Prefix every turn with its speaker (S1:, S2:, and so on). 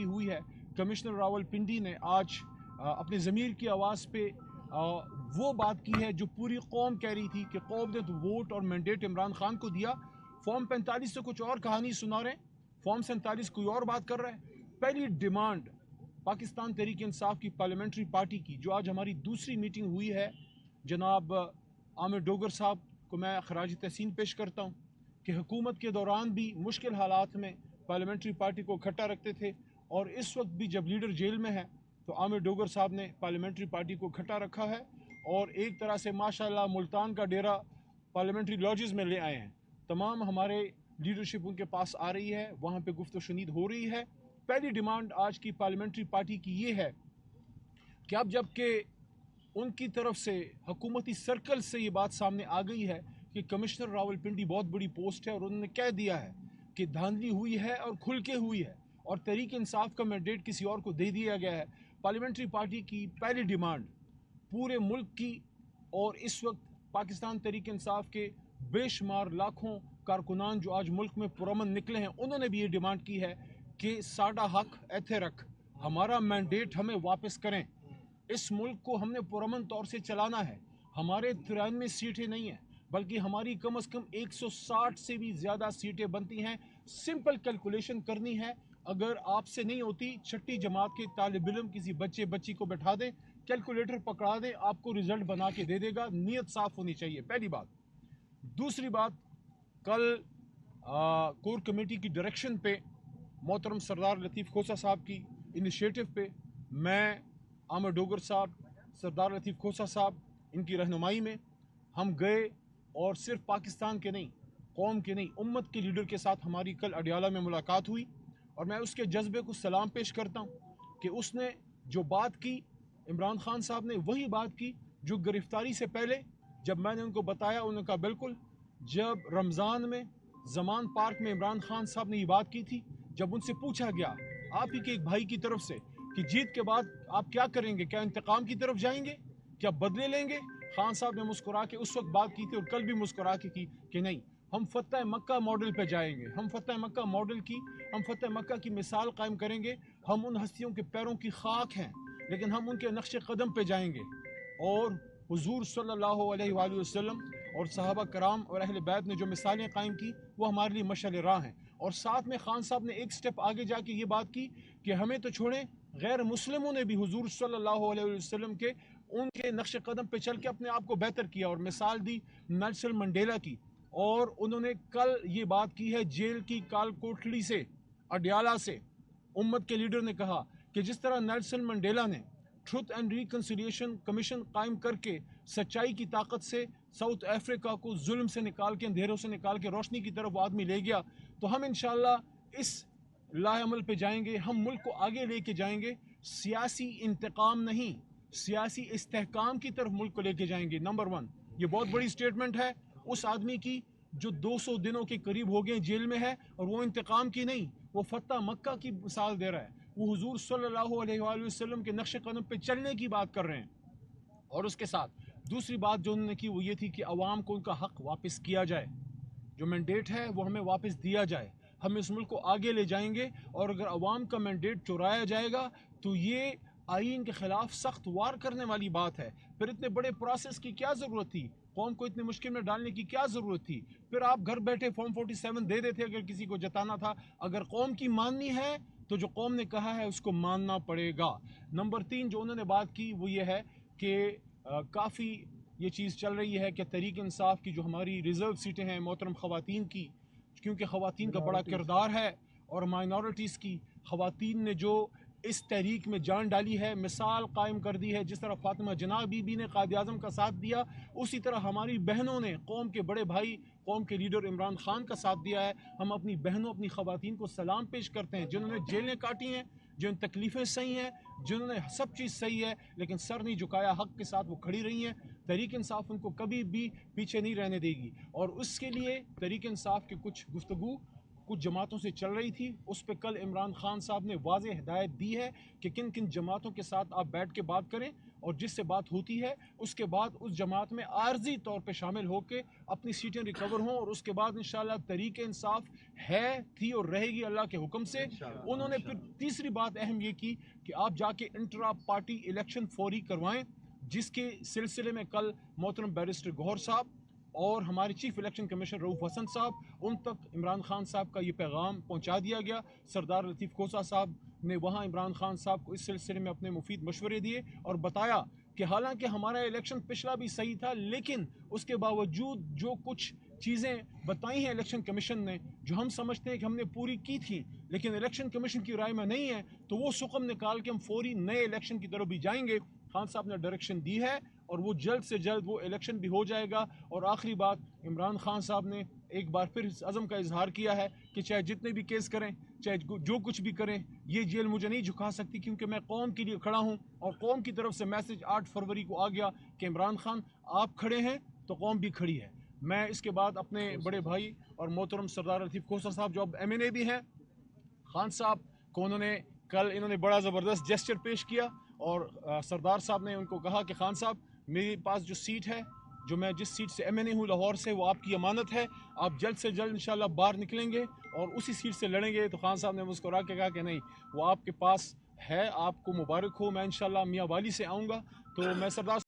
S1: हुई है। कमिश्नर रावलपिंडी ने आज अपने ज़मीर की आवाज़ पे वो बात की है जो पूरी कौम कह रही थी कि कौम ने तो वोट और मैंडेट इमरान खान को दिया। फॉर्म 45 से कुछ और कहानी सुना रहे हैं, फॉर्म 47 कोई और बात कर रहा है। पहली डिमांड पाकिस्तान तहरीक इंसाफ की पार्लियामेंट्री पार्टी की, जो आज हमारी दूसरी मीटिंग हुई है, जनाब आमिर डोगर साहब को मैं खराज तहसीन पेश करता हूँ कि हुकूमत के दौरान भी मुश्किल हालात में पार्लियामेंट्री पार्टी को इकट्ठा रखते थे, और इस वक्त भी जब लीडर जेल में है तो आमिर डोगर साहब ने पार्लियामेंट्री पार्टी को इकट्ठा रखा है, और एक तरह से माशाल्लाह मुल्तान का डेरा पार्लियामेंट्री लॉजेस में ले आए हैं। तमाम हमारे लीडरशिप उनके पास आ रही है, वहाँ पे गुफ्त शुनीद हो रही है। पहली डिमांड आज की पार्लियामेंट्री पार्टी की ये है कि अब जबकि उनकी तरफ से हुकूमती सर्कल से ये बात सामने आ गई है कि कमिश्नर रावलपिंडी बहुत बड़ी पोस्ट है, और उन्होंने कह दिया है कि धांधली हुई है और खुल के हुई है, और तहरीक इंसाफ का मैंडेट किसी और को दे दिया गया है। पार्लियामेंट्री पार्टी की पहली डिमांड पूरे मुल्क की, और इस वक्त पाकिस्तान तहरीक इंसाफ के बेशुमार लाखों कारकुनान जो आज मुल्क में पुरअमन निकले हैं, उन्होंने भी ये डिमांड की है कि साडा हक एथे रख, हमारा मैंडेट हमें वापस करें। इस मुल्क को हमने पुरअमन तौर से चलाना है। हमारे 93 सीटें नहीं हैं, बल्कि हमारी कम से कम 160 से भी ज़्यादा सीटें बनती हैं। सिंपल कैलकुलेशन करनी है, अगर आपसे नहीं होती, छठी जमात के तालिब इल्म किसी बच्चे बच्ची को बैठा दें, कैलकुलेटर पकड़ा दें, आपको रिजल्ट बना के दे देगा। नीयत साफ़ होनी चाहिए, पहली बात। दूसरी बात, कल कोर कमेटी की डायरेक्शन पे, मोहतरम सरदार लतीफ़ खोसा साहब की इनिशिएटिव पे, मैं, आमिर डोगर साहब, सरदार लतीफ़ खोसा साहब, इनकी रहनुमाई में हम गए, और सिर्फ पाकिस्तान के नहीं, कौम के नहीं, उम्मत के लीडर के साथ हमारी कल अडियाला में मुलाकात हुई। और मैं उसके जज्बे को सलाम पेश करता हूँ कि उसने जो बात की, इमरान खान साहब ने वही बात की जो गिरफ्तारी से पहले जब मैंने उनको बताया, उन्होंने कहा बिल्कुल। जब रमज़ान में जमान पार्क में इमरान खान साहब ने ये बात की थी, जब उनसे पूछा गया आप ही के एक भाई की तरफ से कि जीत के बाद आप क्या करेंगे, क्या इंतकाम की तरफ जाएंगे, क्या बदले लेंगे, खान साहब ने मुस्कुरा के उस वक्त बात की थी, और कल भी मुस्कुरा के की कि नहीं, हम फतह मक्का मॉडल पे जाएंगे, हम फतह मक्का मॉडल की, हम फतह मक्का की मिसाल कायम करेंगे। हम उन हस्तियों के पैरों की खाक हैं, लेकिन हम उनके नक्शे कदम पे जाएंगे, और हुजूर सल्लल्लाहु अलैहि वसल्लम और सहाबा कराम और अहले बैत ने जो मिसालें कायम की, वो हमारे लिए मशाल राह हैं। और साथ में खान साहब ने एक स्टेप आगे जाके ये बात की कि हमें तो छोड़ें, गैर मुस्लिमों ने भी हुजूर सल्लल्लाहु अलैहि वसल्लम के उनके नक्शे कदम पे चल के अपने आप को बेहतर किया, और मिसाल दी नेल्सन मंडेला की। और उन्होंने कल ये बात की है जेल की काल कोठड़ी से, अडियाला से, उम्मत के लीडर ने कहा कि जिस तरह नेल्सन मंडेला ने ट्रुथ एंड रिकन्सिलिएशन कमीशन कायम करके सच्चाई की ताकत से साउथ अफ्रीका को जुल्म से निकाल के, अंधेरों से निकाल के रोशनी की तरफ आदमी ले गया, तो हम इंशाअल्लाह इस लाएअमल पे जाएंगे, हम मुल्क को आगे लेके जाएंगे। सियासी इंतकाम नहीं, सियासी इस्तेहकाम की तरफ मुल्क को लेके जाएंगे। नंबर वन, ये बहुत बड़ी स्टेटमेंट है उस आदमी की जो 200 दिनों के करीब हो गए जेल में है, और वो इंतकाम की नहीं, वो फतह मक्का की मिसाल दे रहा है, वो हुजूर सल्लल्लाहु अलैहि वसल्लम के नक्शे कदम पे चलने की बात कर रहे हैं। और उसके साथ दूसरी बात जो उन्होंने की वो ये थी कि अवाम को उनका हक वापस किया जाए, जो मैंडेट है वो हमें वापस दिया जाए, हम इस मुल्क को आगे ले जाएंगे। और अगर अवाम का मैंडेट चुराया जाएगा तो ये आइन के खिलाफ सख्त वार करने वाली बात है। फिर इतने बड़े प्रोसेस की क्या ज़रूरत थी, कौम को इतने मुश्किल में डालने की क्या ज़रूरत थी। फिर आप घर बैठे फॉर्म 47 दे देते अगर किसी को जताना था। अगर कौम की माननी है तो जो कौम ने कहा है उसको मानना पड़ेगा। नंबर 3 जो उन्होंने बात की वो ये है कि काफ़ी ये चीज़ चल रही है कि तहरीक इंसाफ की जो हमारी रिज़र्व सीटें हैं मोहतरम ख़वातीन की, क्योंकि ख़वातीन का बड़ा किरदार है, और माइनॉरिटीज़ की ख़वातीन ने जो इस तहरीक में जान डाली है, मिसाल कायम कर दी है। जिस तरह फातिमा जना बीबी ने कायद आज़म का साथ दिया, उसी तरह हमारी बहनों ने कौम के बड़े भाई, कौम के लीडर इमरान खान का साथ दिया है। हम अपनी बहनों, अपनी ख़वातीन को सलाम पेश करते हैं, जिन्होंने जेलें काटी हैं, जिन तकलीफ़ें सही हैं, जिन्होंने सब चीज़ सही है, लेकिन सर नहीं झुकाया, हक़ के साथ वो खड़ी रही हैं। तहरीक इंसाफ उनको कभी भी पीछे नहीं रहने देगी, और उसके लिए तहरीक इंसाफ के कुछ गुफ्तगू कुछ जमातों से चल रही थी, उस पर कल इमरान खान साहब ने वाज़ेह हिदायत दी है कि किन किन जमातों के साथ आप बैठ के बात करें, और जिससे बात होती है उसके बाद उस जमात में आर्जी तौर पे शामिल होकर अपनी सीटें रिकवर हों, और उसके बाद इंशाल्लाह तहरीक इंसाफ है, थी और रहेगी अल्लाह के हुक्म से। उन्होंने फिर तीसरी बात अहम ये की कि आप जाके इंट्रा पार्टी इलेक्शन फौरी करवाएं, जिसके सिलसिले में कल मोहतरम बैरिस्टर गौहर साहब और हमारे chief election commissioner Rauf Hasan साहब, उन तक इमरान खान साहब का ये पैगाम पहुंचा दिया गया। सरदार लतीफ़ खोसा साहब ने वहाँ इमरान खान साहब को इस सिलसिले में अपने मुफीद मशवरे दिए और बताया कि हालांकि हमारा इलेक्शन पिछला भी सही था, लेकिन उसके बावजूद जो कुछ चीज़ें बताई हैं इलेक्शन कमीशन ने, जो हम समझते हैं कि हमने पूरी की थी, लेकिन इलेक्शन कमीशन की राय में नहीं है, तो वो सुकम निकाल के हम फौरी नए इलेक्शन की तरफ भी जाएंगे। खान साहब ने डायरेक्शन दी है और वो जल्द से जल्द वो इलेक्शन भी हो जाएगा। और आखिरी बात, इमरान खान साहब ने एक बार फिर इस अज़म का इजहार किया है कि चाहे जितने भी केस करें, चाहे जो कुछ भी करें, ये जेल मुझे नहीं झुका सकती, क्योंकि मैं कौम के लिए खड़ा हूँ। और कौम की तरफ से मैसेज 8 फरवरी को आ गया कि इमरान खान आप खड़े हैं तो कौम भी खड़ी है। मैं इसके बाद अपने बड़े भाई और मोहतरम सरदार लतीफ़ खोसा साहब, जो अब MNA भी हैं, खान साहब को इन्होंने बड़ा ज़बरदस्त जेस्चर पेश किया, और सरदार साहब ने उनको कहा कि खान साहब, मेरे पास जो सीट है, जो मैं जिस सीट से MNA हूँ लाहौर से, वो आपकी अमानत है, आप जल्द से जल्द इंशाल्लाह बाहर निकलेंगे और उसी सीट से लड़ेंगे। तो खान साहब ने मुस्कुरा के कहा कि नहीं, वो आपके पास है, आपको मुबारक हो, मैं इंशाल्लाह मियाँ वाली से आऊँगा। तो मैं सरदार